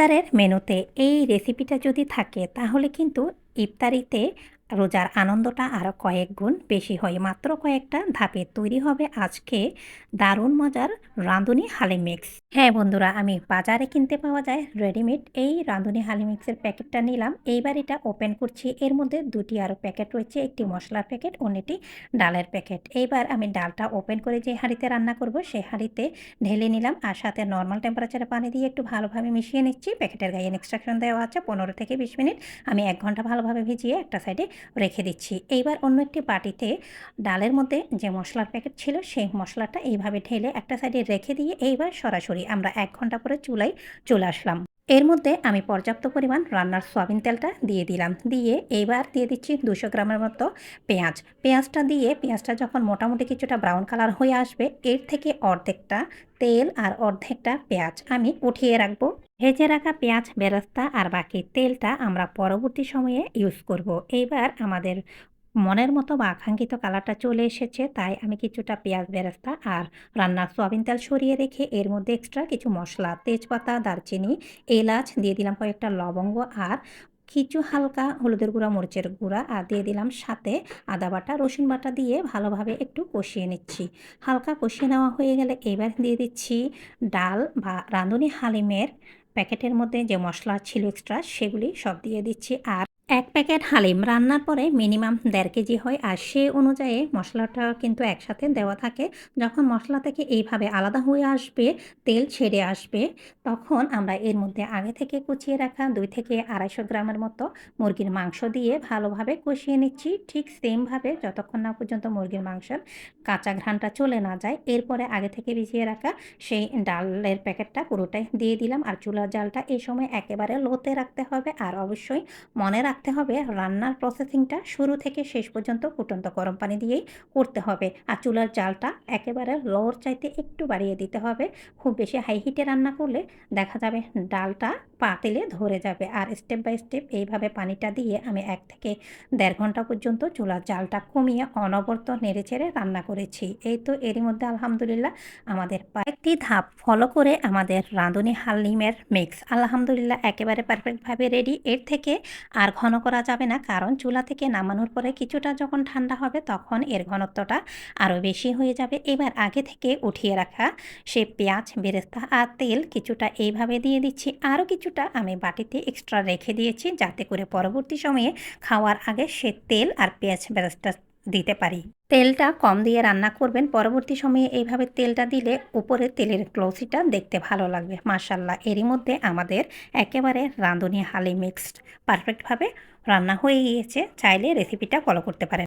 ইফতারের মেনুতে এই রেসিপিটা যদি থাকে তাহলে কিন্তু ইফতারিতে রোজার আনন্দটা আরও কয়েক গুণ বেশি হয়। মাত্র কয়েকটা ধাপে তৈরি হবে আজকে দারুণ মজার রাঁধুনি হালিম মিক্স। হ্যাঁ বন্ধুরা, আমি বাজারে কিনতে পাওয়া যায় রেডিমেড এই রাঁধুনি হালিম মিক্সের প্যাকেটটা নিলাম। এইবার এটা ওপেন করছি। এর মধ্যে দুটি আরও প্যাকেট রয়েছে, একটি মশলার প্যাকেট, অন্যটি ডালের প্যাকেট। এইবার আমি ডালটা ওপেন করে যে হাঁড়িতে রান্না করব সেই হাঁড়িতে ঢেলে নিলাম আর সাথে নর্মাল টেম্পারেচারে পানি দিয়ে একটু ভালোভাবে মিশিয়ে নিচ্ছি। প্যাকেটের গায়ে ইনস্ট্রাকশন দেওয়া আছে 15 থেকে 20 মিনিট। আমি 1 ঘন্টা ভালোভাবে ভিজিয়ে একটা সাইডে রেখে দিচ্ছি। এইবার অন্য একটি বাটিতে ডালের মধ্যে যে মশলার প্যাকেট ছিল সেই মশলাটা এইভাবে ঢেলে একটা সাইডে রেখে দিয়ে এইবার সরাসরি আমরা 1 ঘন্টা পরে চুলায় চলে আসলাম। এর মধ্যে আমি পর্যাপ্ত পরিমাণ রান্নার সয়াবিন তেলটা দিয়ে দিলাম। দিয়ে এইবার দিয়ে দিচ্ছি 200 গ্রামের মতো পেঁয়াজ। পেঁয়াজটা দিয়ে পেঁয়াজটা যখন মোটামুটি কিছুটা ব্রাউন কালার হয়ে আসবে, এর থেকে অর্ধেকটা তেল আর অর্ধেকটা পেঁয়াজ আমি উঠিয়ে রাখবো। ভেজে রাখা পেঁয়াজ বেরেস্তা আর বাকি তেলটা আমরা পরবর্তী সময়ে ইউজ করব। এইবার আমাদের মনের মতো বা আকাঙ্ক্ষিত কালারটা চলে এসেছে, তাই আমি কিছুটা পেঁয়াজ বেরেস্তা আর রান্নার সয়াবিন তেল সরিয়ে রেখে এর মধ্যে এক্সট্রা কিছু মশলা, তেজপাতা, দারচিনি, এলাচ দিয়ে দিলাম, কয়েকটা লবঙ্গ আর কিছু হালকা হলুদের গুঁড়া, মরিচের গুঁড়া আর দিয়ে দিলাম সাথে আদা বাটা, রসুন বাটা দিয়ে ভালোভাবে একটু কষিয়ে নিচ্ছি। হালকা কষিয়ে নেওয়া হয়ে গেলে এবার দিয়ে দিচ্ছি ডাল বা রাঁধুনি হালিমের প্যাকেটের মধ্যে যে মশলা ছিল এক্সট্রা সেগুলি সব দিয়ে দিচ্ছি। আর 1 প্যাকেট হালিম রান্নার পরে মিনিমাম 1.5 কেজি হয় আর সে অনুযায়ী মশলাটা কিন্তু একসাথে দেওয়া থাকে। যখন মশলা থেকে এইভাবে আলাদা হয়ে আসবে, তেল ছেড়ে আসবে, তখন আমরা এর মধ্যে আগে থেকে কুচিয়ে রাখা 2 থেকে 250 গ্রামের মতো মুরগির মাংস দিয়ে ভালোভাবে কষিয়ে নিচ্ছি। ঠিক সেমভাবে যতক্ষণ না পর্যন্ত মুরগির মাংসের কাঁচা ঘ্রাণটা চলে না যায়। এরপরে আগে থেকে ভিজিয়ে রাখা সেই ডালের প্যাকেটটা পুরোটাই দিয়ে দিলাম আর চুলার জালটা এই সময় একেবারে লোতে রাখতে হবে। আর অবশ্যই মনে রাখতে হবে রান্নার প্রসেসিংটা শুরু থেকে শেষ পর্যন্ত ফুটন্ত গরম পানি দিয়েই করতে হবে। আর চুলার জালটা একেবারে লোর চাইতে একটু বাড়িয়ে দিতে হবে। খুব বেশি হাই হিটে রান্না করলে দেখা যাবে ডালটা পাতিলে ধরে যাবে। আর স্টেপ বাই স্টেপ এইভাবে পানিটা দিয়ে আমি 1 থেকে 1.5 ঘন্টা পর্যন্ত চুলার জালটা কমিয়ে অনবরত নেড়েচেড়ে রান্না করেছি। এই তো এরই মধ্যে আলহামদুলিল্লাহ আমাদের কয়েকটি ধাপ ফলো করে আমাদের রাঁধুনি হালিমের মিক্স আলহামদুলিল্লাহ একেবারে পারফেক্টভাবে রেডি। এর থেকে আর ঘন করা যাবে না, কারণ চুলা থেকে নামানোর পরে কিছুটা যখন ঠান্ডা হবে তখন এর ঘনত্বটা আরও বেশি হয়ে যাবে। এবার আগে থেকে উঠিয়ে রাখা সে পেঁয়াজ বেরেস্তা আর তেল কিছুটা এইভাবে দিয়ে দিচ্ছি। আরও কিছুটা আমি বাটিতে এক্সট্রা রেখে দিয়েছি যাতে করে পরবর্তী সময়ে খাওয়ার আগে সে তেল আর পেঁয়াজ বেরেস্তা দিতে পারি। তেলটা কম দিয়ে রান্না করবেন। পরবর্তী সময়ে এইভাবে তেলটা দিলে উপরে তেলের গ্লসিটা দেখতে ভালো লাগবে। মাশাআল্লাহ, এরই মধ্যে আমাদের একেবারে রাঁধুনি হালিম মিক্সড পারফেক্টভাবে রান্না হয়ে গিয়েছে। চাইলে রেসিপিটা ফলো করতে পারেন।